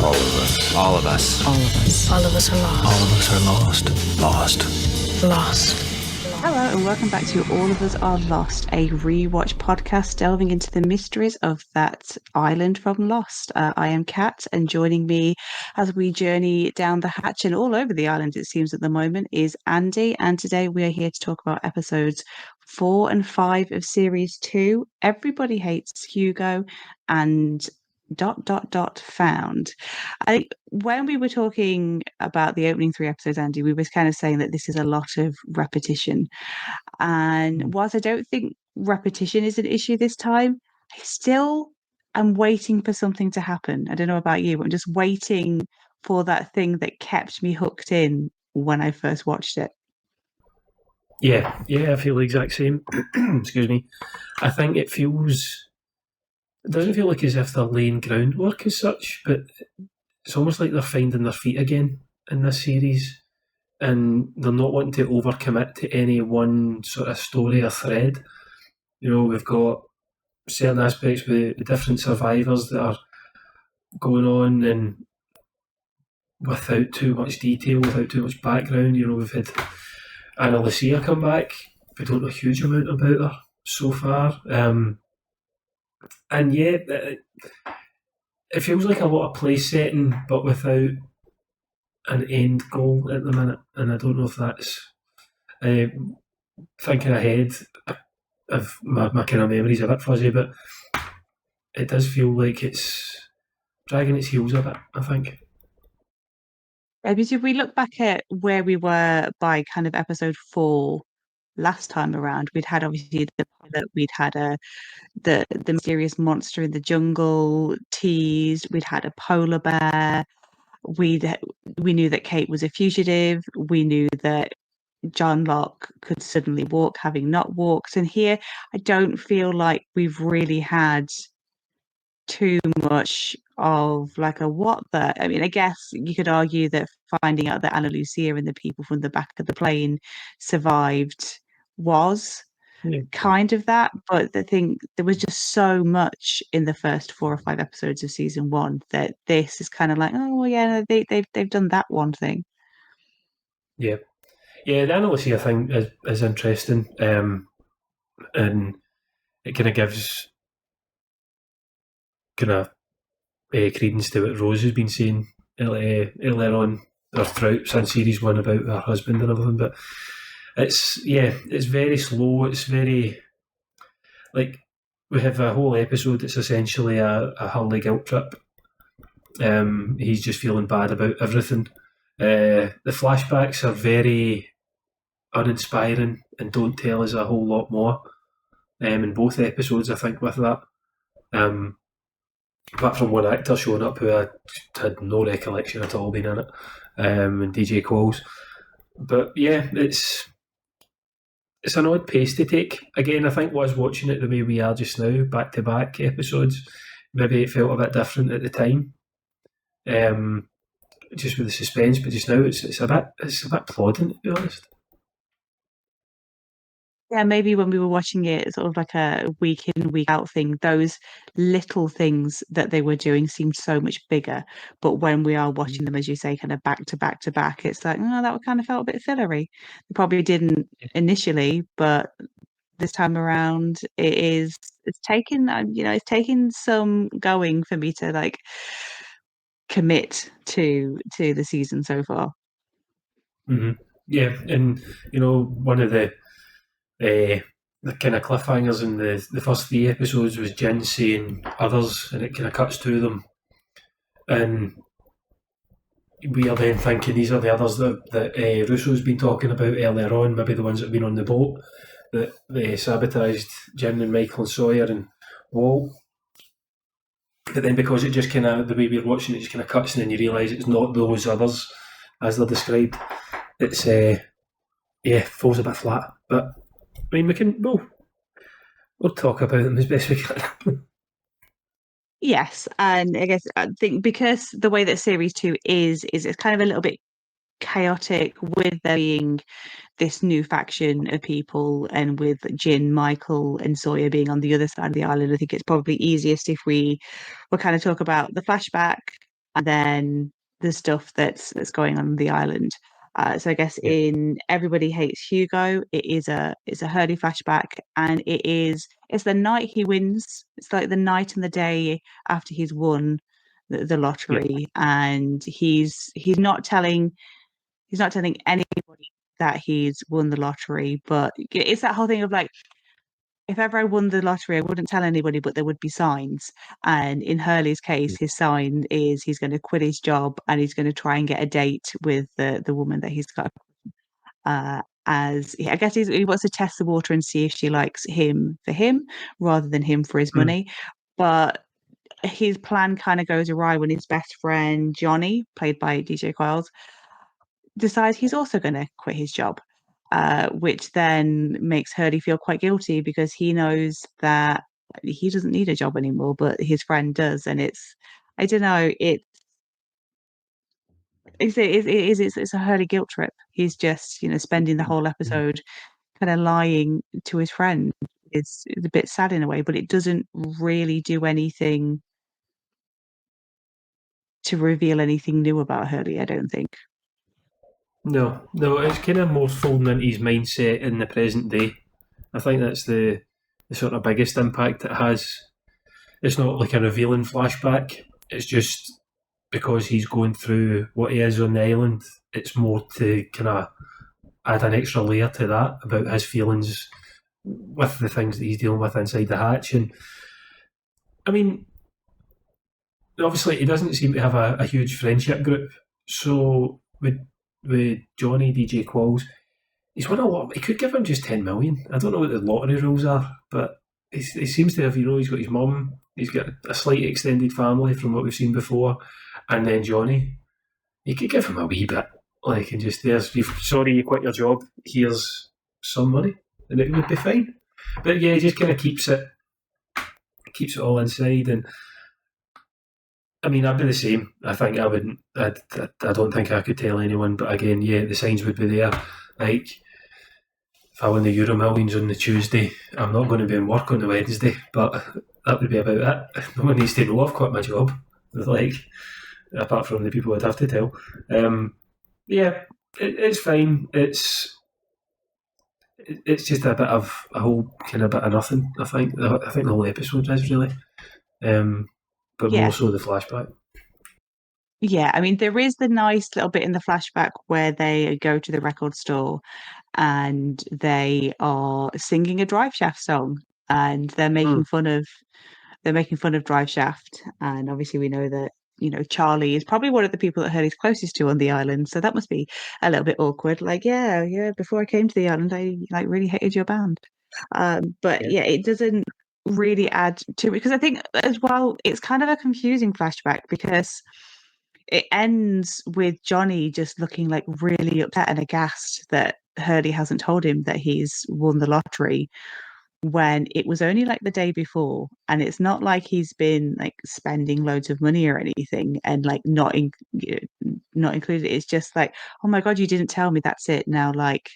All of us. All of us. All of us. All of us are lost. All of us are lost. Lost. Lost. Hello and welcome back to All of Us Are Lost, a rewatch podcast delving into the mysteries of that island from Lost. I am Kat, and joining me as we journey down the hatch and all over the island, it seems at the moment, is Andy. And today we are here to talk about episodes 4 and 5 of series 2. Everybody Hates Hugo and ... found. I think when we were talking about the opening 3 episodes, Andy, we were kind of saying that this is a lot of repetition. And whilst I don't think repetition is an issue this time, I still am waiting for something to happen. I don't know about you, but I'm just waiting for that thing that kept me hooked in when I first watched it. Yeah, I feel the exact same. Excuse me. I think it doesn't feel like as if they're laying groundwork as such, but it's almost like they're finding their feet again in this series, and they're not wanting to overcommit to any one sort of story or thread. You know, we've got certain aspects with the different survivors that are going on, and without too much detail, without too much background. You know, we've had Anna Lucia come back. We don't know a huge amount about her so far. And yeah, it feels like a lot of place setting, but without an end goal at the minute. And I don't know if that's thinking ahead. Of my kind of memories a bit fuzzy, but it does feel like it's dragging its heels a bit, I think. Because if we look back at where we were by kind of episode 4 last time around, we'd had obviously the pilot, we'd had the mysterious monster in the jungle teased, we'd had a polar bear, we knew that Kate was a fugitive, we knew that John Locke could suddenly walk, having not walked. And here, I don't feel like we've really had too much of like a what the. I mean, I guess you could argue that finding out that Anna Lucia and the people from the back of the plane survived was kind of that, but I think there was just so much in the first 4 or 5 episodes of season 1 that this is kind of like, oh well, yeah, they've done that one thing. Yeah, the Anna Lucia thing is interesting, and it kind of gives credence to what Rose has been saying earlier on, or throughout since series 1 about her husband and everything. But it's very slow. It's very like we have a whole episode that's essentially a Hurley guilt trip. He's just feeling bad about everything. The flashbacks are very uninspiring and don't tell us a whole lot more. In both episodes, I think, with that. Apart from one actor showing up who I had no recollection at all being in it, and DJ Qualls. But yeah, it's an odd pace to take. Again, I think was watching it the way we are just now, back to back episodes. Maybe it felt a bit different at the time, just with the suspense. But just now, it's a bit plodding, to be honest. Yeah, maybe when we were watching it, sort of like a week in, week out thing, those little things that they were doing seemed so much bigger. But when we are watching them, as you say, kind of back to back to back, it's like, oh, that kind of felt a bit fillery. They probably didn't initially, but this time around, it's taken, it's taken some going for me to like commit to the season so far. Mm-hmm. Yeah, and one of the kind of cliffhangers in the first 3 episodes was Jen saying others, and it kind of cuts to them, and we are then thinking these are the others that Russo's been talking about earlier on, maybe the ones that have been on the boat that they sabotaged Jen and Michael and Sawyer and Walt. But then because it just kind of, the way we're watching it just kind of cuts, and then you realise it's not those others as they're described, it's falls a bit flat. But I mean, we'll talk about them as best we can. Yes, and I think because the way that series 2 is it's kind of a little bit chaotic, with there being this new faction of people, and with Jin, Michael, and Sawyer being on the other side of the island. I think it's probably easiest if we kind of talk about the flashback and then the stuff that's going on the island. So I guess in Everybody Hates Hugo, it's a Hurley flashback, and it's the night he wins. It's like the night and the day after he's won the lottery, and he's not telling anybody that he's won the lottery. But it's that whole thing of like, if ever I won the lottery, I wouldn't tell anybody, but there would be signs. And in Hurley's case, his sign is he's going to quit his job and he's going to try and get a date with the woman that he's got. I guess he wants to test the water and see if she likes him for him rather than him for his money. But his plan kind of goes awry when his best friend Johnny, played by DJ Quiles, decides he's also going to quit his job, which then makes Hurley feel quite guilty because he knows that he doesn't need a job anymore, but his friend does. And I don't know, it's a Hurley guilt trip. He's just, spending the whole episode kind of lying to his friend. It's a bit sad in a way, but it doesn't really do anything to reveal anything new about Hurley, I don't think. No, it's kind of more folding into his mindset in the present day. I think that's the sort of biggest impact it has. It's not like a revealing flashback. It's just because he's going through what he is on the island. It's more to kind of add an extra layer to that about his feelings with the things that he's dealing with inside the hatch. And I mean, obviously he doesn't seem to have a huge friendship group. So with Johnny, DJ Qualls, he's won a lot. He could give him just 10 million. I don't know what the lottery rules are, but he seems to have, he's got his mum, he's got a slight extended family from what we've seen before, and then Johnny. You could give him a wee bit, and just, sorry you quit your job, here's some money, and it would be fine. But yeah, he just kind of keeps it all inside. And I mean, I'd be the same. I think I wouldn't. I don't think I could tell anyone. But again, yeah, the signs would be there. Like, if I win the Euro Millions on the Tuesday, I'm not going to be in work on the Wednesday. But that would be about it. No one needs to know I've quit my job. Apart from the people I'd have to tell. It's fine. It's just a whole kind of bit of nothing. I think the whole episode is really. But more so the flashback. Yeah, I mean, there is the nice little bit in the flashback where they go to the record store and they are singing a Drive Shaft song, and they're making fun of Drive Shaft. And obviously we know that, Charlie is probably one of the people that Hurley's closest to on the island, so that must be a little bit awkward. Like, yeah, before I came to the island, I really hated your band. It doesn't really add to it, because I think as well it's kind of a confusing flashback because it ends with Johnny just looking like really upset and aghast that Hurley hasn't told him that he's won the lottery, when it was only like the day before, and it's not like he's been like spending loads of money or anything and like not included. It's just like, oh my God, you didn't tell me, that's it now, like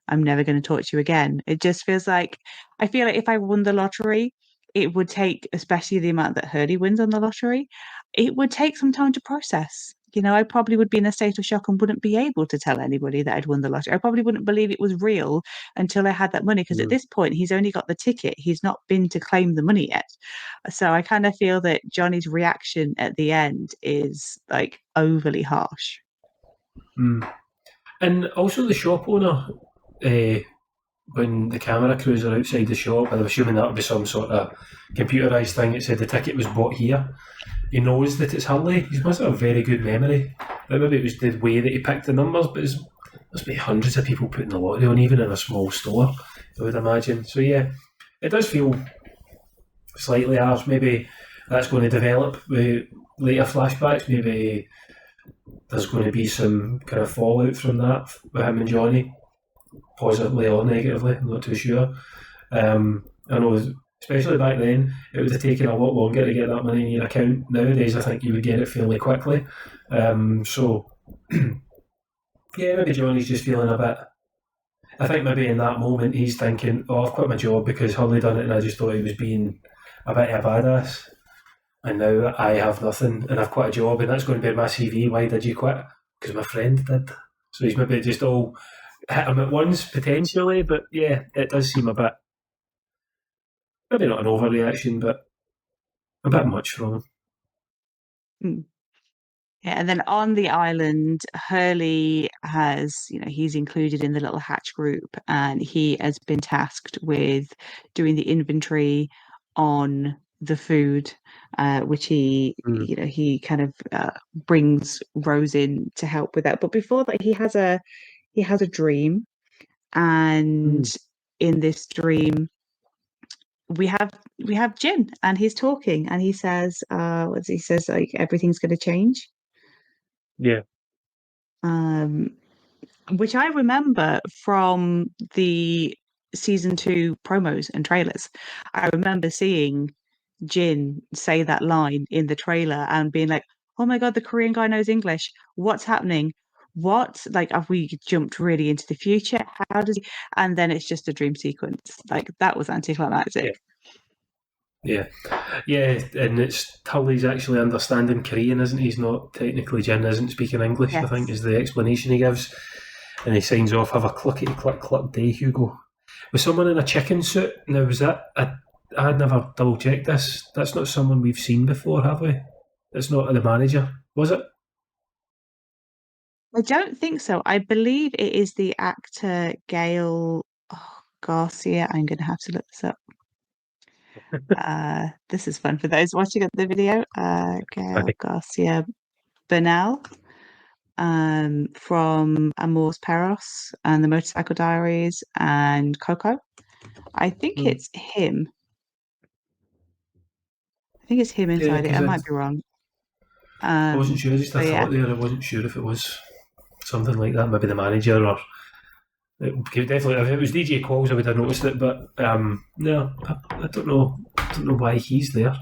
I'm never going to talk to you again. It just feels like, I feel like if I won the lottery, it would take, especially the amount that Hurley wins on the lottery, it would take some time to process. I probably would be in a state of shock and wouldn't be able to tell anybody that I'd won the lottery. I probably wouldn't believe it was real until I had that money, because at this point he's only got the ticket. He's not been to claim the money yet. So I kind of feel that Johnny's reaction at the end is like overly harsh. And also the shop owner, when the camera crews are outside the shop, I'm assuming that would be some sort of computerised thing that said the ticket was bought here. He knows that it's Hurley. He must have a very good memory. But maybe it was the way that he picked the numbers, but there must be hundreds of people putting the lottery on, even in a small store, I would imagine. So yeah, it does feel slightly harsh. Maybe that's going to develop with later flashbacks. Maybe there's going to be some kind of fallout from that with him and Johnny, positively or negatively, I'm not too sure. I know, especially back then, it would have taken a lot longer to get that money in your account. Nowadays, I think you would get it fairly quickly. Maybe Johnny's just feeling a bit. I think maybe in that moment he's thinking, "Oh, I've quit my job because Hurley done it, and I just thought he was being a bit of a badass." and now I have nothing, and I've quit a job, and that's going to be my CV. Why did you quit? Because my friend did. So he's maybe just all hit him at once, potentially, but yeah, it does seem a bit, maybe not an overreaction, but a bit much from him. Mm. Yeah, and then on the island, Hurley has, he's included in the little hatch group, and he has been tasked with doing the inventory on the food, which he kind of brings Rose in to help with that. But before that, he has a dream, and in this dream, we have Jin, and he's talking, and he says, he says, like, everything's going to change. Yeah. Which I remember from the season 2 promos and trailers. I remember seeing Jin say that line in the trailer and being like, "Oh my God, the Korean guy knows English. What's happening? What? Like, have we jumped really into the future? How does he?" And then it's just a dream sequence. Like, that was anticlimactic. Yeah, and it's Tully's actually understanding Korean, isn't he? He's not technically, Jin isn't speaking English, I think, is the explanation he gives. And he signs off, "Have a clickety click click day, Hugo." Was someone in a chicken suit? Now, was that, I had never double checked this. That's not someone we've seen before, have we? It's not the manager, was it? I don't think so. I believe it is the actor Gail Garcia. I'm going to have to look this up. This is fun for those watching the video. Gail Garcia Bernal, from Amores Perros and the Motorcycle Diaries and Coco. I think it's him. I think it's him inside it. I might be wrong. I wasn't sure, just a thought there. I wasn't sure if it was something like that, maybe the manager, or definitely if it was DJ Qualls I would have noticed it, but no, I don't know why he's there.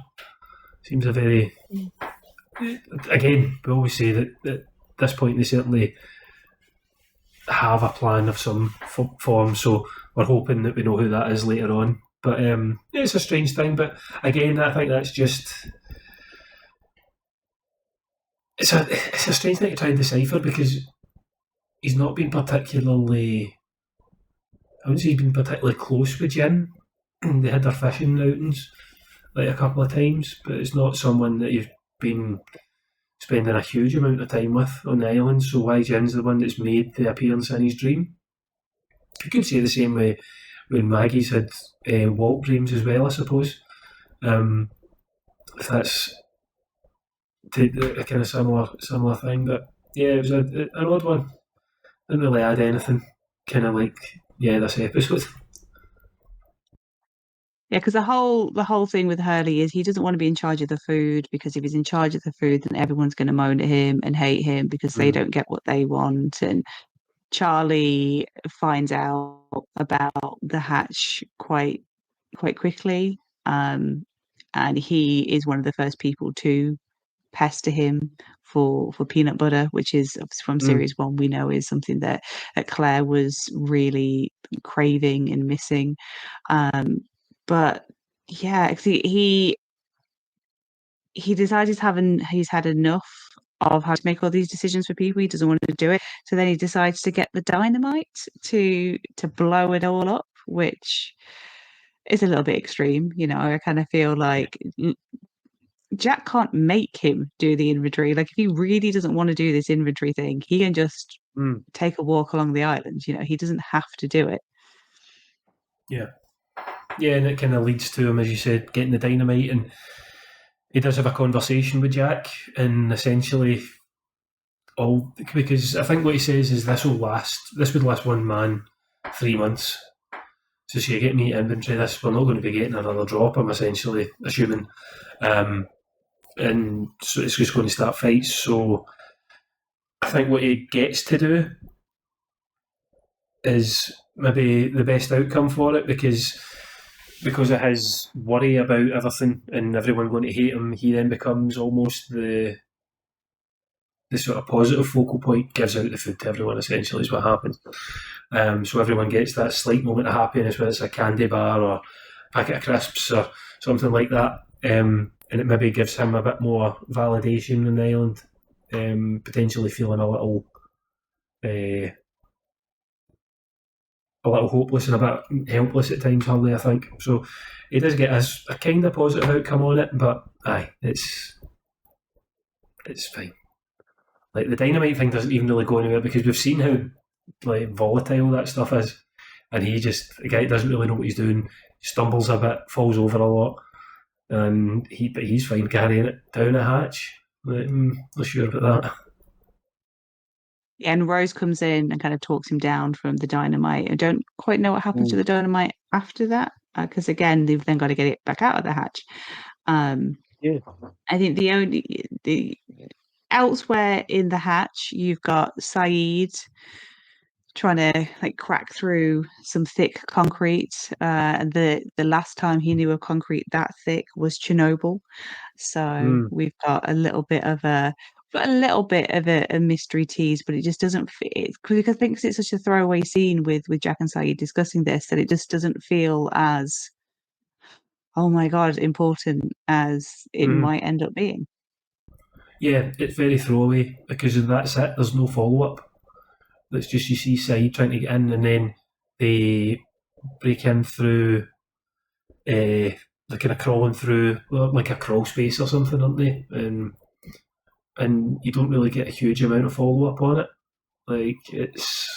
Seems a very, again, we always say that at this point they certainly have a plan of some form, so we're hoping that we know who that is later on. But it's a strange thing, but again, I think that's just, it's a strange thing to try and decipher, because he's not been particularly, I wouldn't say he's been particularly close with Jin. They had their fishing outings like a couple of times, but it's not someone that you've been spending a huge amount of time with on the island. So why Jin's the one that's made the appearance in his dream? You could say the same way when Maggie's had Walt dreams as well, I suppose. If that's a kind of similar thing, but yeah, it was an odd one. Didn't really add anything. Kind of like, this episode. Yeah, because the whole thing with Hurley is he doesn't want to be in charge of the food, because if he's in charge of the food, then everyone's going to moan at him and hate him because they don't get what they want. And Charlie finds out about the hatch quite quickly, and he is one of the first people to pester him for peanut butter, which is from series 1. We know is something that Claire was really craving and missing. But yeah, he decides he's had enough of having to make all these decisions for people. He doesn't want to do it, so then he decides to get the dynamite to blow it all up, which is a little bit extreme. I kind of feel like Jack can't make him do the inventory. Like, if he really doesn't want to do this inventory thing, he can just take a walk along the island. He doesn't have to do it. Yeah, and it kind of leads to him, as you said, getting the dynamite, and he does have a conversation with Jack, and essentially because I think what he says is this would last one man 3 months. So you get me inventory, we're not going to be getting another drop, I'm essentially assuming. And so it's just going to start fights. So I think what he gets to do is maybe the best outcome for it, because of his worry about everything and everyone going to hate him, he then becomes almost the sort of positive focal point, gives out the food to everyone, essentially, is what happens. So everyone gets that slight moment of happiness, whether it's a candy bar or a packet of crisps or something like that. and it maybe gives him a bit more validation on the island, potentially feeling a little hopeless and a bit helpless at times, Hurley, I think. So he does get a kind of positive outcome on it, but aye, it's fine. Like the dynamite thing doesn't even really go anywhere because we've seen how like volatile that stuff is, and the guy doesn't really know what he's doing, stumbles a bit, falls over a lot, and he's fine carrying it down a hatch. Like, not sure about that. Yeah, and Rose comes in and kind of talks him down from the dynamite. I don't quite know what happens to the dynamite after that, because again, they've then got to get it back out of the hatch. Yeah. I think the elsewhere in the hatch, you've got Saeed trying to like crack through some thick concrete. And the last time he knew of concrete that thick was Chernobyl. So we've got a little bit of a mystery tease, but it just doesn't fit because I think it's such a throwaway scene with Jack and Saeed discussing this that it just doesn't feel as, oh my god, important as it might end up being. Yeah, it's very throwaway because that's it. There's no follow up. It's just you see Saeed trying to get in, and then they break in through, they're kind of crawling through like a crawl space or something, aren't they? And you don't really get a huge amount of follow up on it. Like it's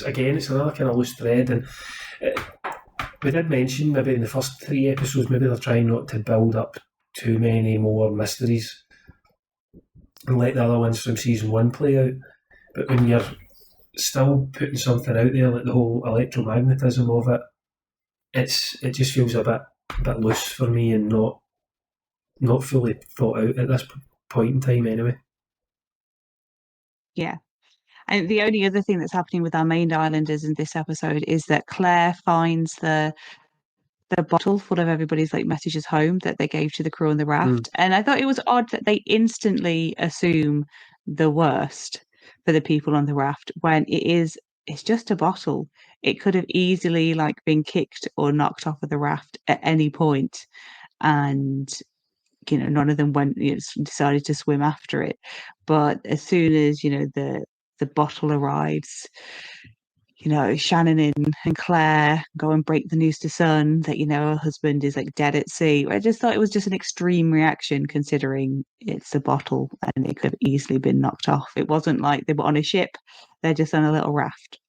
again, it's another kind of loose thread, and we did mention maybe in the first 3 episodes, maybe they're trying not to build up too many more mysteries and let the other ones from season 1 play out. But when you're still putting something out there like the whole electromagnetism of it, it just feels a bit loose for me and not fully thought out at this point in time anyway. Yeah. And the only other thing that's happening with our main islanders in this episode is that Claire finds the bottle full of everybody's like messages home that they gave to the crew on the raft. And I thought it was odd that they instantly assume the worst for the people on the raft when it's just a bottle. It could have easily like been kicked or knocked off of the raft at any point, and none of them decided to swim after it. But as soon as the bottle arrives, Shannon and Claire go and break the news to Sun that her husband is like dead at sea. I just thought it was just an extreme reaction considering it's a bottle and it could have easily been knocked off. It wasn't like they were on a ship; they're just on a little raft.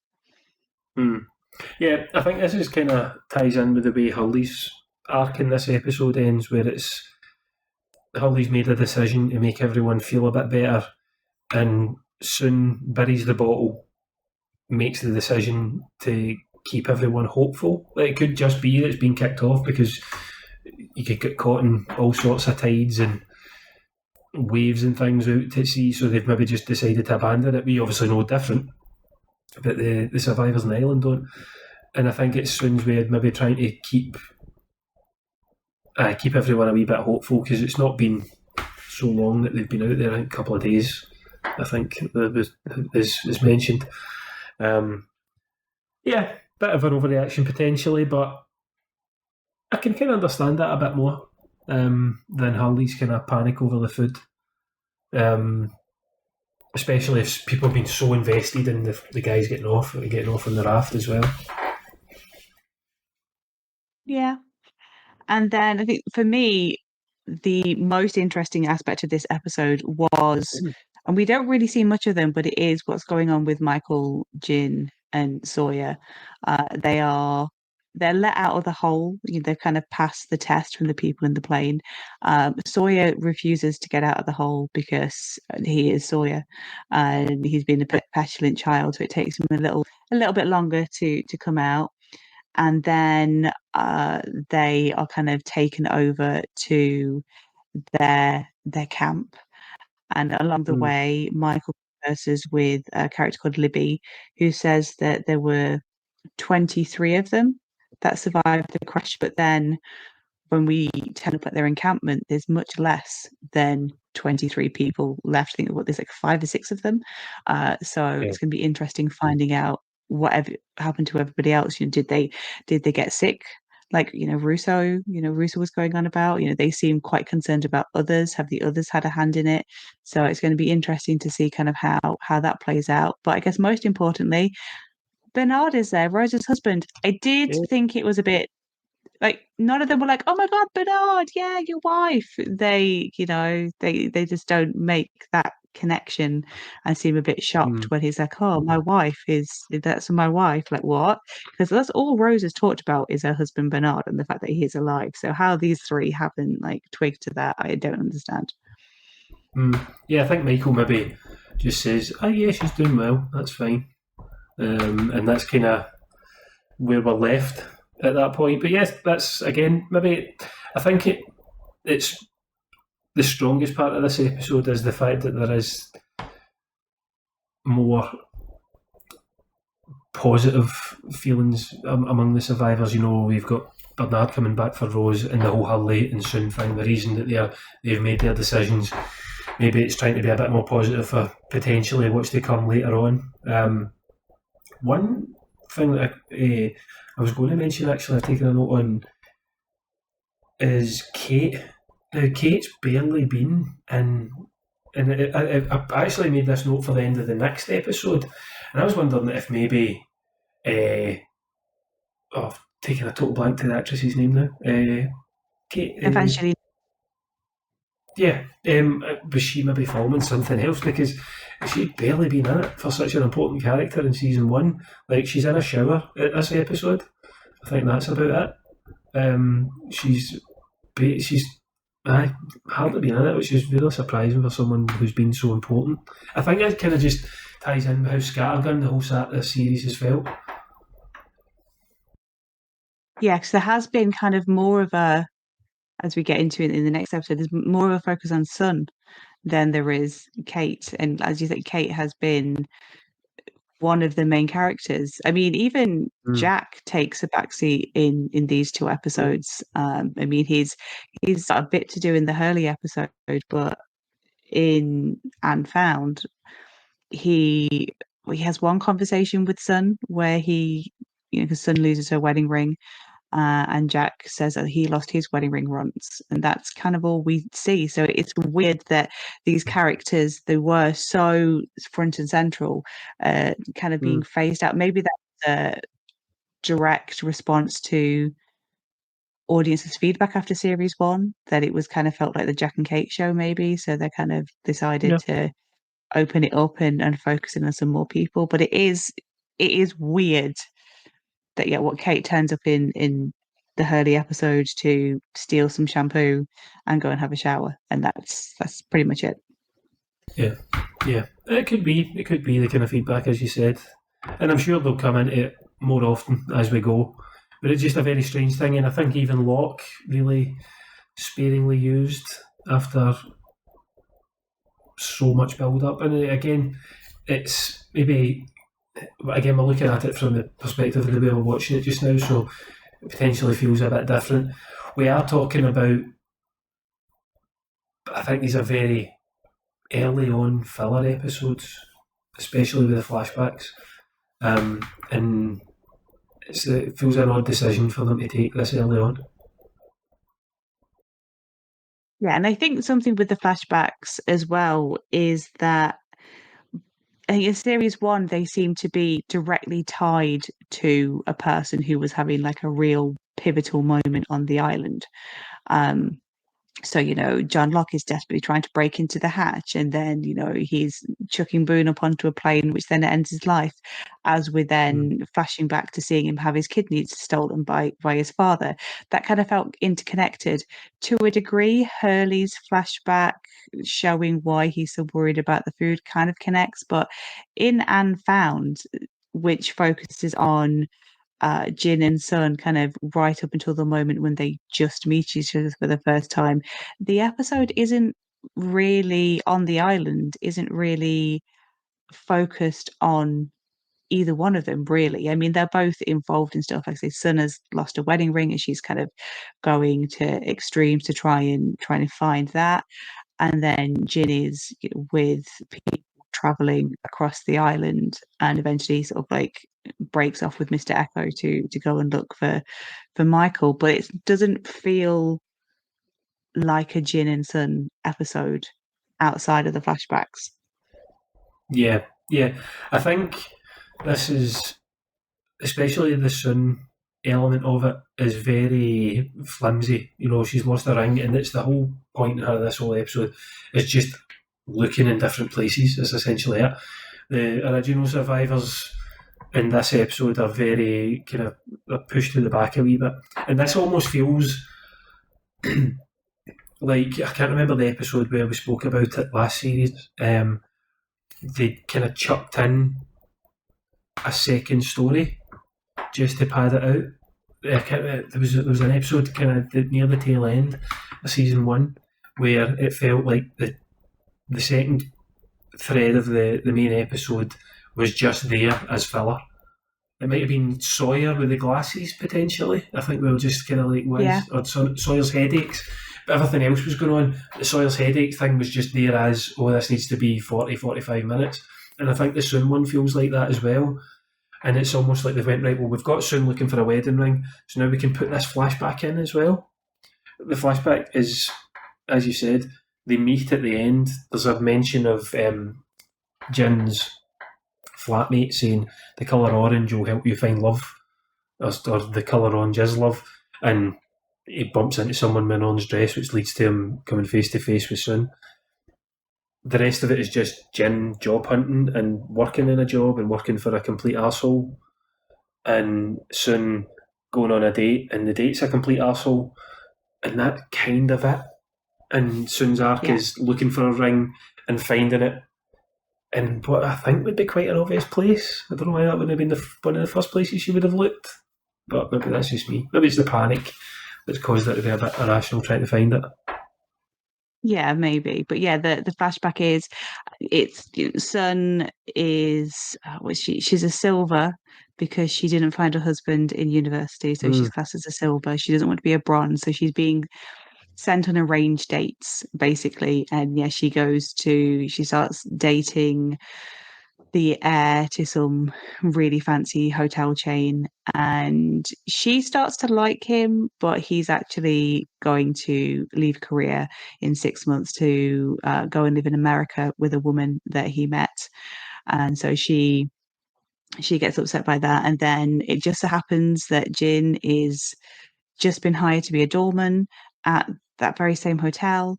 Yeah, I think this is kind of ties in with the way Hurley's arc in this episode ends, where it's Hurley's made a decision to make everyone feel a bit better, and soon buries the bottle, makes the decision to keep everyone hopeful. Like, it could just be that it's been kicked off because you could get caught in all sorts of tides and waves and things out to sea, so they've maybe just decided to abandon it. We obviously know different, but the survivors on the island don't. And I think it's Sun's way of maybe trying to keep everyone a wee bit hopeful because it's not been so long that they've been out there. I think a couple of days, I think, is mentioned. Yeah, bit of an overreaction potentially, but I can kind of understand that a bit more than Hurley's kind of panic over the food. Especially if people have been so invested in the guys getting off on the raft as well. Yeah. And then I think for me, the most interesting aspect of this episode was, and we don't really see much of them, but it is what's going on with Michael, Jin, and Sawyer. They're let out of the hole. They've kind of passed the test from the people in the plane. Sawyer refuses to get out of the hole because he is Sawyer, and he's been a petulant child, so it takes him a little bit longer to come out. And then they are kind of taken over to their camp. And along the way, Michael converses with a character called Libby, who says that there were 23 of them that survived the crash. But then when we turn up at their encampment, there's much less than 23 people left. I think there's like 5 or 6 of them. So it's going to be interesting finding out whatever happened to everybody else. Did they get sick like, Russo was going on about, they seem quite concerned about others. Have the others had a hand in it? So it's going to be interesting to see kind of how that plays out. But I guess most importantly, Bernard is there, Rosa's husband. I did Yeah. think it was a bit like none of them were like, "Oh my God, Bernard, yeah, your wife." They just don't make that connection and seem a bit shocked when he's like, "Oh, my wife that's my wife." Like what? Because that's all Rose has talked about is her husband Bernard and the fact that he is alive. So how these three haven't like twigged to that, I don't understand. Yeah, I think Michael maybe just says, "Oh yeah, she's doing well. That's fine," and that's kind of where we're left at that point. But yes, that's again maybe I think it's the strongest part of this episode is the fact that there is more positive feelings among the survivors. We've got Bernard coming back for Rose and the whole Hurley and Soon thing. The reason that they've made their decisions, maybe it's trying to be a bit more positive for potentially what's to come later on. One thing that I was going to mention, actually, I've taken a note on, is Kate. Now, Kate's barely been in, and I actually made this note for the end of the next episode, and I was wondering if maybe, I've taken a total blank to the actress's name now. Kate. Eventually, Yeah, was she maybe filming something else? Because she'd barely been in it for such an important character in season one. Like, she's in a shower at this episode. I think that's about it. She's hardly been in it, which is really surprising for someone who's been so important. I think that kind of just ties in with how scattergun the whole series has felt. yeah, because there has been kind of more of a, as we get into it in the next episode, there's more of a focus on Sun than there is Kate. And as you said, Kate has been one of the main characters. I mean, even Jack takes a backseat in these two episodes. I mean, he's got a bit to do in the Hurley episode, but in And Found, he has one conversation with Sun where because Sun loses her wedding ring. And Jack says that he lost his wedding ring once, and that's kind of all we see. So it's weird that these characters, they were so front and central, kind of being phased out. Maybe that's a direct response to audience's feedback after series one, that it was kind of felt like the Jack and Kate show, maybe. So they kind of decided to open it up and focus in on some more people. But it is weird that what Kate turns up in the Hurley episode to steal some shampoo and go and have a shower, and that's pretty much it. Yeah. It could be the kind of feedback, as you said, and I'm sure they'll come into it more often as we go. But it's just a very strange thing, and I think even Locke really sparingly used after so much build up. And again, it's maybe, again, we're looking at it from the perspective of the way we're watching it just now, so it potentially feels a bit different. We are talking about, I think these are very early on filler episodes, especially with the flashbacks, and it feels an odd decision for them to take this early on. Yeah, and I think something with the flashbacks as well is that I think in series one, they seem to be directly tied to a person who was having like a real pivotal moment on the island. So, John Locke is desperately trying to break into the hatch, and then, he's chucking Boone up onto a plane, which then ends his life, as we're then flashing back to seeing him have his kidneys stolen by his father. That kind of felt interconnected. To a degree, Hurley's flashback showing why he's so worried about the food kind of connects, but in And Found, which focuses on Jin and Sun kind of right up until the moment when they just meet each other for the first time. The episode isn't really on the island, isn't really focused on either one of them, really. I mean, they're both involved in stuff. Like I say, Sun has lost a wedding ring and she's kind of going to extremes to try and find that. And then Jin is with people traveling across the island, and eventually sort of like breaks off with Mr. Echo to go and look for Michael. But it doesn't feel like a Jin and Sun episode outside of the flashbacks. Yeah. I think this is, especially the Sun element of it, is very flimsy. You know, she's lost her ring, and it's the whole point of this whole episode is just looking in different places. Is essentially it. The original survivors in this episode are very kind of, they're pushed to the back a wee bit, and this almost feels like, I can't remember the episode where we spoke about it last series. They kind of chucked in a second story just to pad it out. There was an episode kind of near the tail end of season 1 where it felt like the second thread of the main episode was just there as filler. It might have been Sawyer with the glasses, potentially. I think we were just kind of like, or Sawyer's headaches. But everything else was going on. The Sawyer's headache thing was just there as, this needs to be 40-45 minutes. And I think the Sun one feels like that as well. And it's almost like they went, right, well, we've got Sun looking for a wedding ring, so now we can put this flashback in as well. The flashback is, as you said, they meet at the end. There's a mention of Jin's flatmate saying the colour orange will help you find love, or the colour orange is love, and he bumps into someone in an orange dress, which leads to him coming face to face with Sun. The rest of it is just Jin job hunting and working in a job and working for a complete arsehole, and Sun going on a date, and the date's a complete arsehole, and that kind of it. And Sun's arc is looking for a ring and finding it in what I think would be quite an obvious place. I don't know why that wouldn't have been one of the first places she would have looked, but maybe that's just me. Maybe it's the panic that's caused her to be a bit irrational trying to find it. Yeah, maybe. But yeah, the flashback is, Sun is, she's a silver because she didn't find her husband in university, so she's classed as a silver. She doesn't want to be a bronze, so she's being sent on arranged dates, basically. And she starts dating the heir to some really fancy hotel chain, and she starts to like him, but he's actually going to leave Korea in 6 months to go and live in America with a woman that he met. And so she gets upset by that, and then it just so happens that Jin is just been hired to be a doorman at that very same hotel.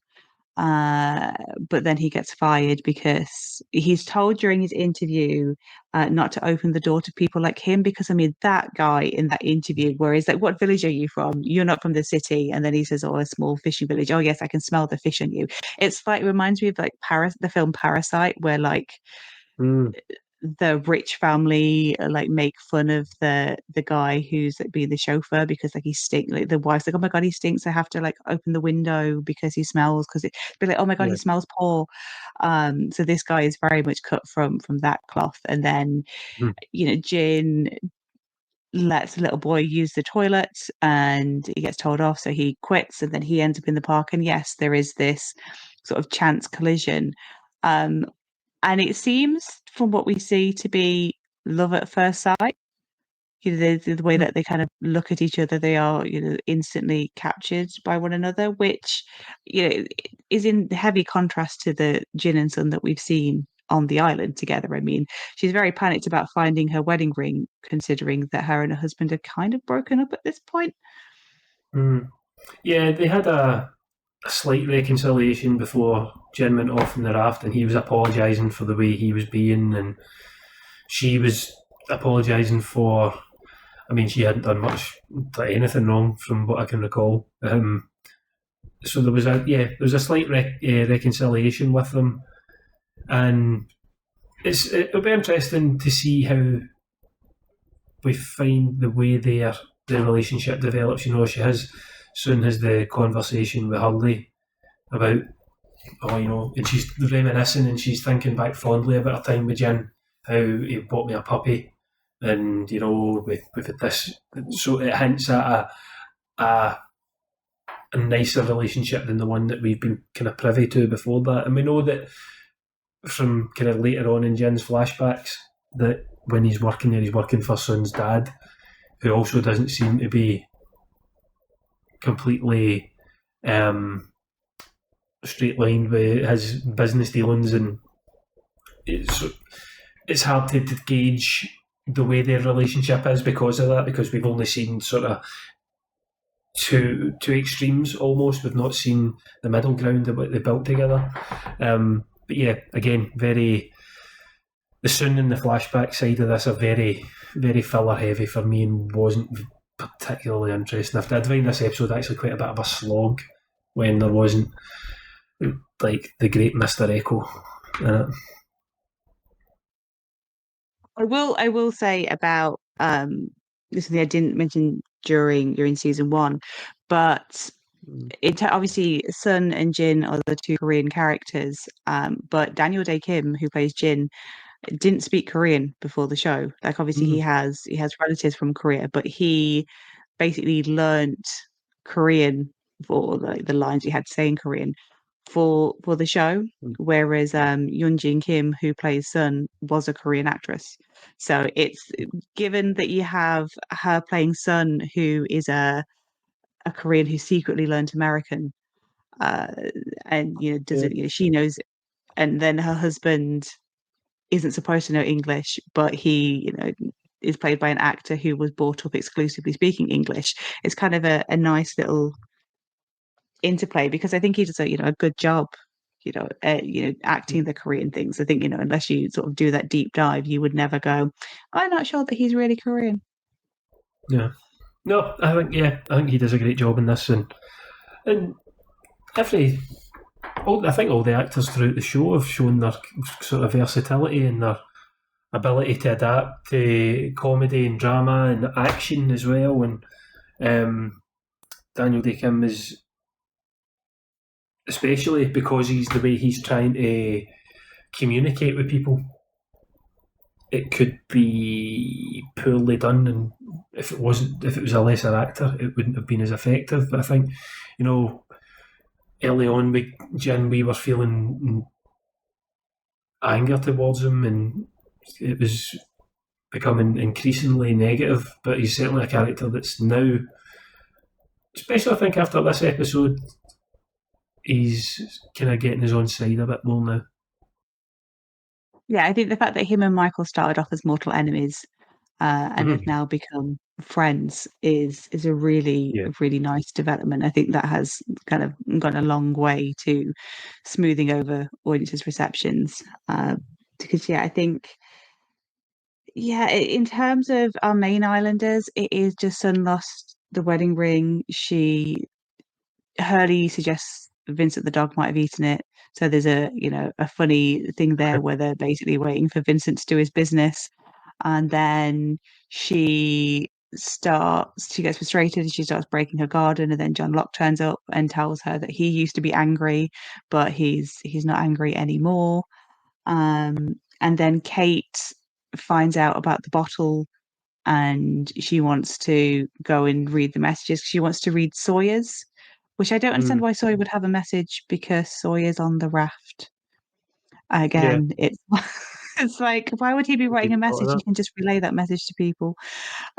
But then he gets fired because he's told during his interview not to open the door to people like him, because I mean, that guy in that interview where he's like, what village are you from? You're not from the city. And then he says, a small fishing village. Oh yes, I can smell the fish on you. It's like, it reminds me of like the film Parasite, where like the rich family like make fun of the guy who's like being the chauffeur because like he stinks. Like the wife's like, oh my god, he stinks, I have to like open the window because he smells, because it be like, oh my god, he smells poor. So this guy is very much cut from that cloth. And then Jin lets a little boy use the toilet and he gets told off, so he quits, and then he ends up in the park, and yes, there is this sort of chance collision. And it seems, from what we see, to be love at first sight. The way that they kind of look at each other, they are, instantly captured by one another, which, is in heavy contrast to the Jin and Sun that we've seen on the island together. I mean, she's very panicked about finding her wedding ring, considering that her and her husband are kind of broken up at this point. Yeah, they had a slight reconciliation before Jen went off in the raft, and he was apologising for the way he was being, and she was apologising for, I mean, she hadn't done much, anything wrong from what I can recall. So there was a slight reconciliation with them, and it'll be interesting to see how we find the way the relationship develops. Sun has the conversation with Hurley about, and she's reminiscing and she's thinking back fondly about her time with Jin, how he bought me a puppy, and we've had this, so it hints at a nicer relationship than the one that we've been kind of privy to before that. And we know that from kind of later on in Jin's flashbacks that when he's working there, he's working for Sun's dad, who also doesn't seem to be completely straight lined with his business dealings, and it's hard to gauge the way their relationship is because of that, because we've only seen sort of two extremes almost. We've not seen the middle ground of what they built together. But yeah, again, the Sun and the flashback side of this are very, very filler heavy for me and wasn't particularly interesting. I did find this episode actually quite a bit of a slog when there wasn't like the great Mr. Echo in it. I will say about this is something I didn't mention during season one, but obviously Sun and Jin are the two Korean characters. But Daniel Day Kim, who plays Jin, didn't speak Korean before the show. Like obviously he has relatives from Korea, but he basically learnt Korean for the lines he had to say in Korean for the show. Whereas Yoon Jin Kim, who plays Sun, was a Korean actress. So it's given that you have her playing Sun, who is a Korean who secretly learned American, and doesn't she knows, and then her husband isn't supposed to know English, but he is played by an actor who was brought up exclusively speaking English. It's kind of a nice little interplay, because I think he does a good job, acting the Korean things. I think unless you sort of do that deep dive, you would never go, I'm not sure that he's really Korean. Yeah, no, I think he does a great job in this, and I think all the actors throughout the show have shown their sort of versatility and their ability to adapt to comedy and drama and action as well. And Daniel Day Kim is, especially because the way he's trying to communicate with people, it could be poorly done, and if it was a lesser actor, it wouldn't have been as effective. But I think, early on with Jin, we were feeling anger towards him, and it was becoming increasingly negative. But he's certainly a character that's now, especially I think after this episode, he's kind of getting his own side a bit more now. Yeah, I think the fact that him and Michael started off as mortal enemies and have now become friends is a really really nice development. I think that has kind of gone a long way to smoothing over audiences' receptions. Because I think in terms of our main islanders, it is just Sun lost the wedding ring. Hurley suggests Vincent the dog might have eaten it. So there's a funny thing there where they're basically waiting for Vincent to do his business. And then she gets frustrated and she starts breaking her garden. And then John Locke turns up and tells her that he used to be angry, but he's not angry anymore. And then Kate finds out about the bottle and she wants to go and read the messages. She wants to read Sawyer's, which I don't understand why Sawyer would have a message, because Sawyer's on the raft. Again, it's like, why would he be writing a message? You can just relay that message to people.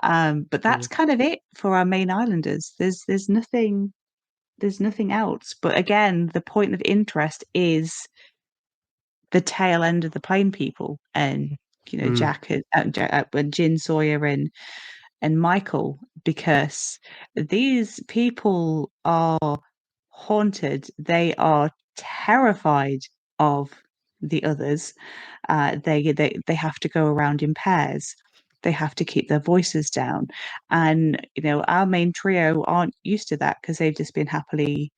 But that's kind of it for our main islanders. There's nothing else. But again, the point of interest is the tail end of the plain people, and Jack and Jin, Sawyer, and Michael, because these people are haunted. They are terrified of the others. They have to go around in pairs. They have to keep their voices down. And our main trio aren't used to that, because they've just been happily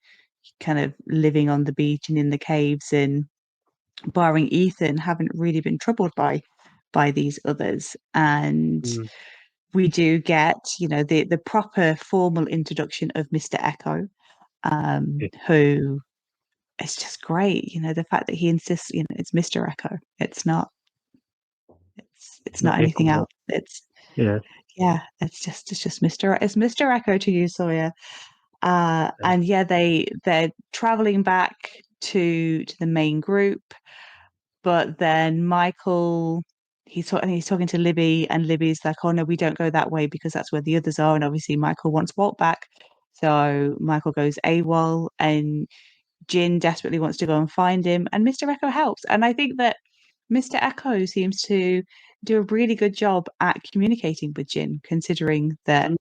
kind of living on the beach and in the caves, and barring Ethan, haven't really been troubled by these others. And we do get the proper formal introduction of Mr. Echo, who is just great. The fact that he insists it's Mr. Echo, it's not anything else. It's it's just Mr. Echo to you, Sawyer. And they're traveling back to the main group. but then Michael, he's talking to Libby, and Libby's like, "Oh no, we don't go that way because that's where the others are." And obviously, Michael wants Walt back, so Michael goes AWOL, and Jin desperately wants to go and find him, and Mr. Echo helps. And I think that Mr. Echo seems to do a really good job at communicating with Jin, considering that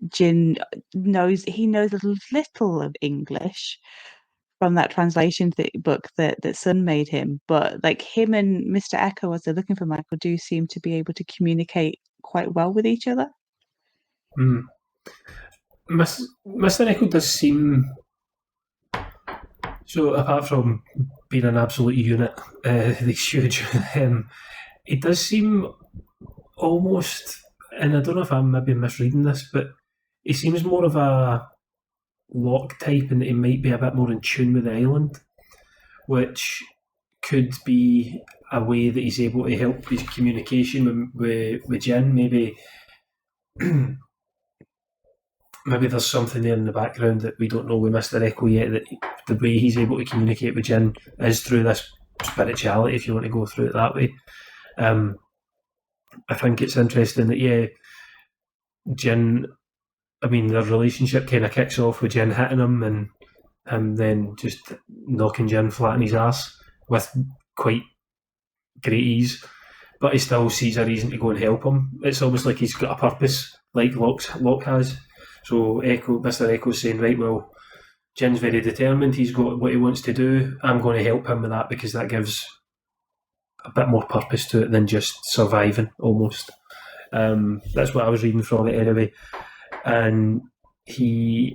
Jin knows a little of English from that translation book that Sun made him. But like him and Mr. Echo, as they're looking for Michael, do seem to be able to communicate quite well with each other. Mm. Mr. Echo does seem, so apart from being an absolute unit, he's huge. It does seem almost, and I don't know if I'm maybe misreading this, but he seems more of a Locke type, and that he might be a bit more in tune with the island, which could be a way that he's able to help his communication with Jin. Maybe maybe there's something there in the background that we don't know with Mr. Echo yet, that the way he's able to communicate with Jin is through this spirituality, if you want to go through it that way. I think it's interesting that, Jin, I mean, their relationship kind of kicks off with Jin hitting him and him then just knocking Jin flat in his ass with quite great ease, but he still sees a reason to go and help him. It's almost like he's got a purpose, like Locke has. So Mr. Echo's saying, right, well, Jin's very determined, he's got what he wants to do, I'm going to help him with that because that gives a bit more purpose to it than just surviving, almost. That's what I was reading from it anyway. And these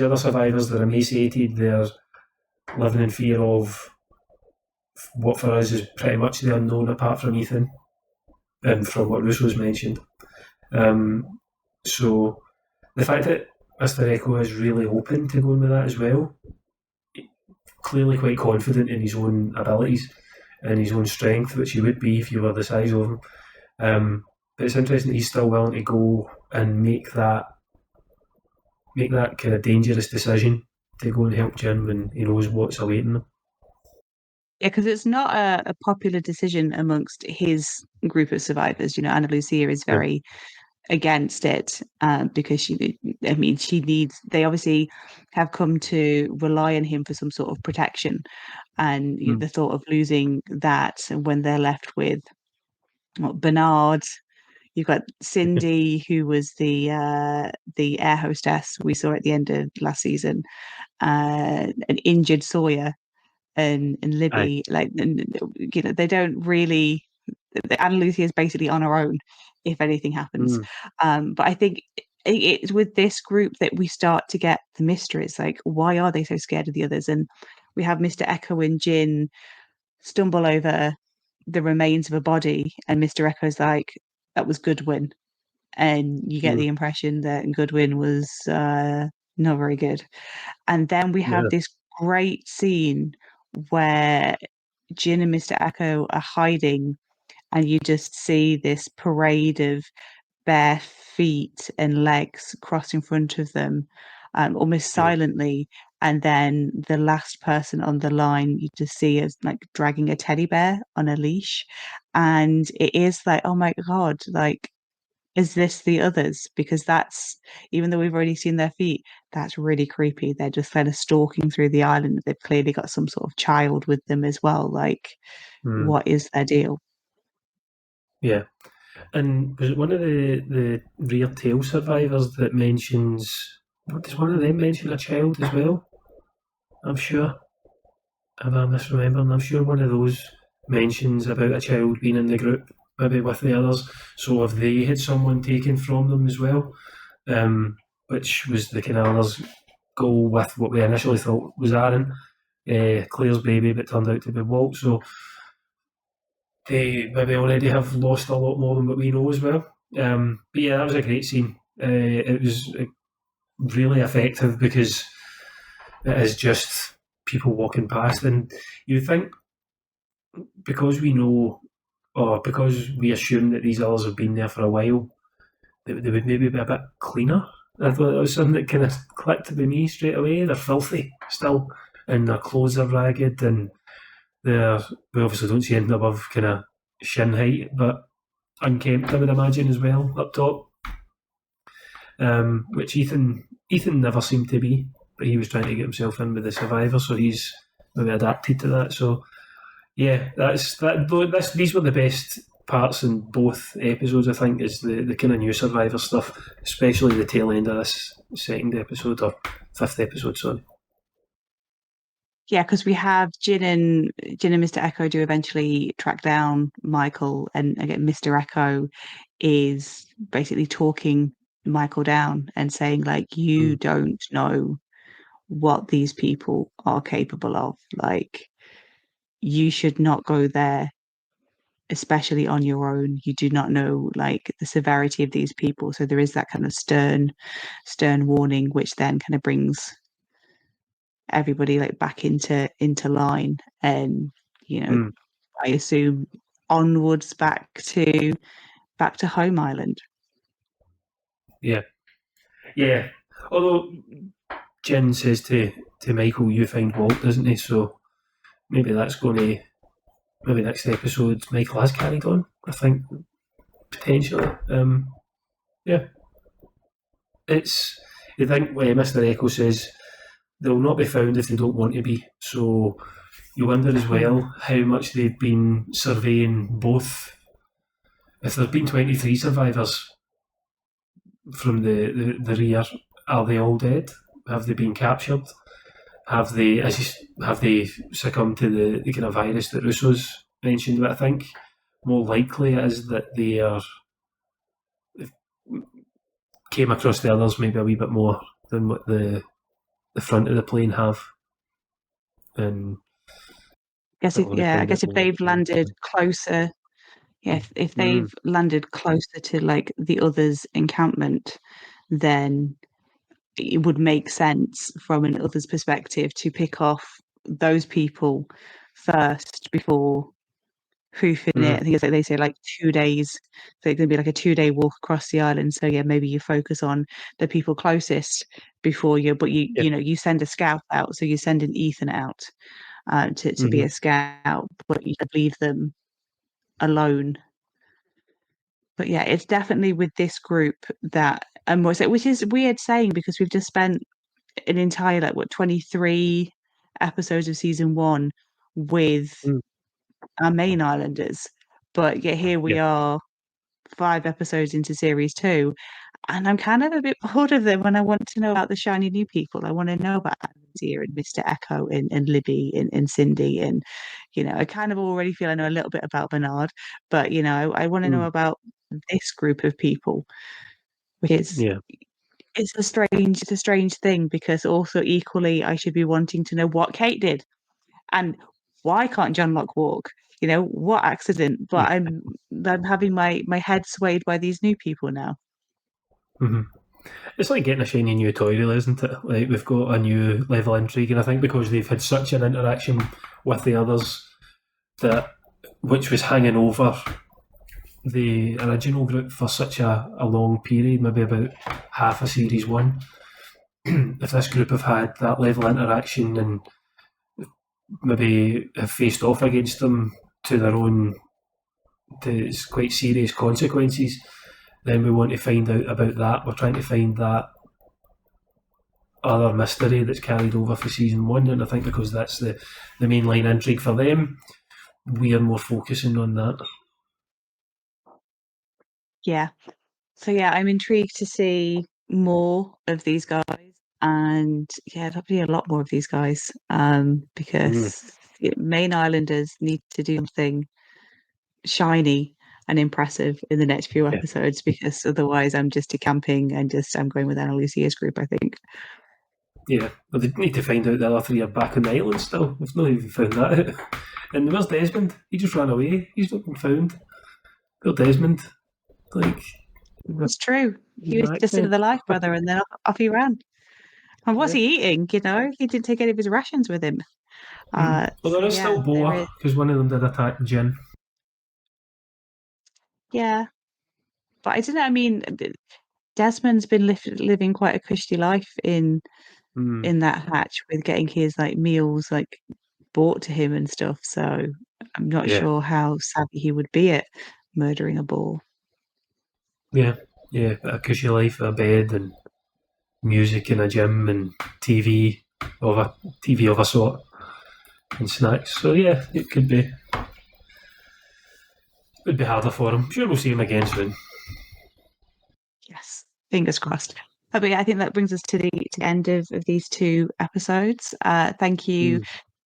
other survivors, they're emaciated, they're living in fear of what for us is pretty much the unknown apart from Ethan and from what Russo's mentioned. So the fact that Mr. Echo is really open to going with that as well, clearly quite confident in his own abilities and his own strength, which he would be if you were the size of him. But it's interesting that he's still willing to go and make that kind of dangerous decision to go and help Jin when he knows what's awaiting him. Yeah, because it's not a popular decision amongst his group of survivors. You know, Anna Lucia is very against it because she needs, they obviously have come to rely on him for some sort of protection. And the thought of losing that when they're left with Bernard, you've got Cindy, who was the air hostess we saw at the end of last season, an injured Sawyer, and Libby. They don't really. Anna Lucia is basically on her own if anything happens. But I think it's with this group that we start to get the mysteries. Like, why are they so scared of the others? And we have Mr. Echo and Jin stumble over the remains of a body, and Mr. Echo's like, that was Goodwin. And you get the impression that Goodwin was not very good. And then we have this great scene where Jin and Mr. Echo are hiding, and you just see this parade of bare feet and legs cross in front of them, almost silently. And then the last person on the line you just see is like dragging a teddy bear on a leash. And it is like, oh my God, like, is this the others? Because that's, even though we've already seen their feet, that's really creepy. They're just kind of stalking through the island. They've clearly got some sort of child with them as well. Like, what is their deal? Yeah. And was it one of the rear tail survivors that mentions, does one of them mention a child as well? I'm sure. Am I misremembering? I'm sure one of those mentions about a child being in the group, maybe with the others. So if they had someone taken from them as well, which was the kind of others' goal with what we initially thought was Aaron, Claire's baby, but turned out to be Walt. So they maybe already have lost a lot more than what we know as well. But yeah, that was a great scene. It was really effective because it is just people walking past, and you think because we know, or because we assume that these others have been there for a while, they would maybe be a bit cleaner. I thought that was something that kind of clicked with me straight away. They're filthy still, and their clothes are ragged, and We obviously don't see anything above kind of shin height, but unkempt, I would imagine, as well, up top. Which Ethan never seemed to be, but he was trying to get himself in with the Survivor, so he's maybe adapted to that. So yeah, these were the best parts in both episodes. I think is the kind of new Survivor stuff, especially the tail end of this second episode or fifth episode. Sorry. Yeah, because we have Jin and Mr. Echo do eventually track down Michael, and again, Mr. Echo is basically talking Michael down and saying, like, you don't know what these people are capable of. Like, you should not go there, especially on your own. You do not know like the severity of these people. So there is that kind of stern warning, which then kind of brings everybody like back into line, and I assume onwards back to home island. Yeah. Although Jen says to Michael, "You find Walt," doesn't he? So maybe that's going to next episode. Michael has carried on. I think potentially. Yeah. It's I think Mr. Echo says they'll not be found if they don't want to be. So you wonder as well how much they've been surveying both. If there's been 23 survivors from the rear, are they all dead? Have they been captured? Have they succumbed to the kind of virus that Russo's mentioned? But I think more likely it is that they came across the others maybe a wee bit more than what the front of the plane have. And I guess if they've landed closer, if they've landed closer to like the others' encampment, then it would make sense from an other's perspective to pick off those people first before hoofing it. I think it's like they say like 2 days. So it's gonna be like a 2-day walk across the island. So yeah, maybe you focus on the people closest before you send a scout out. So you send an Ethan out to be a scout, but you leave them alone. But yeah, it's definitely with this group that which is weird saying because we've just spent an entire 23 episodes of season 1 with our main islanders, but yet here we are 5 episodes into series 2, and I'm kind of a bit bored of them. And I want to know about the shiny new people. I want to know about Anzia and Mr. Echo and Libby and Cindy, and I kind of already feel I know a little bit about Bernard, but I want to know about this group of people, which is it's a strange thing, because also equally I should be wanting to know what Kate did and why can't John Locke walk? What accident? But I'm having my head swayed by these new people now. It's like getting a shiny new toy, really, isn't it? Like we've got a new level of intrigue, and I think because they've had such an interaction with the others which was hanging over the original group for such a long period, maybe about half of series 1. If this group have had that level of interaction and maybe have faced off against them to quite serious consequences, then we want to find out about that. We're trying to find that other mystery that's carried over for season 1, and I think because that's the mainline intrigue for them, we are more focusing on that. Yeah. So yeah, I'm intrigued to see more of these guys, and there'll be a lot more of these guys, because main islanders need to do something shiny and impressive in the next few episodes, because otherwise I'm just decamping and I'm going with Ana Lucia's group, I think. Yeah, but they need to find out the other 3 are back on the island still. We've not even found that out. And where's Desmond? He just ran away. He's not been found. Poor Desmond. It's true. He was just into the life, brother, and then off he ran. And what's he eating? He didn't take any of his rations with him. Well, there is still Boa, because one of them did attack Jin. Yeah. But I don't know, I mean, Desmond's been living quite a cushy life in that hatch, with getting his meals brought to him and stuff. So I'm not Yeah. sure how savvy he would be at murdering a ball. Yeah, a cushy life, a bed, and music in a gym, and TV of a sort, and snacks. So yeah, it could be harder for him. Sure, we'll see him again soon. Yes, fingers crossed. But yeah, I think that brings us to the end of these 2 episodes. Thank you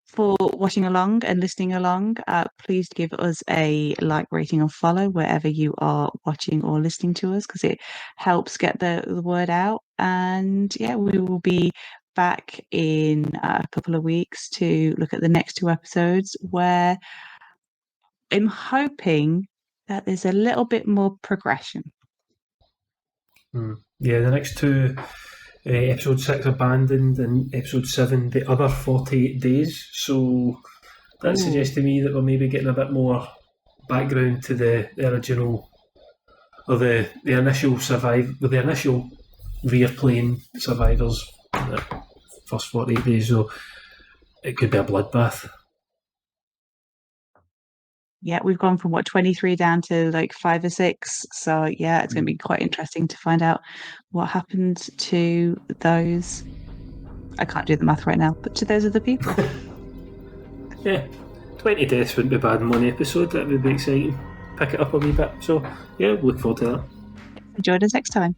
for watching along and listening along. Please give us a like, rating, and follow wherever you are watching or listening to us, because it helps get the word out. And yeah, we will be back in a couple of weeks to look at the next 2 episodes, where I'm hoping that there's a little bit more progression. Yeah, the next 2, episode 6 Abandoned and episode 7 The Other 48 Days. So that suggests to me that we're maybe getting a bit more background to the original, or the initial the initial rear plane survivors in the first 48 days. So it could be a bloodbath. Yeah, we've gone from 23 down to like 5 or 6. So yeah, it's going to be quite interesting to find out what happened to those. I can't do the math right now, but to those other people. Yeah, 20 deaths wouldn't be bad in one episode. That would be exciting. Pick it up a wee bit. So yeah, look forward to that. Join us next time.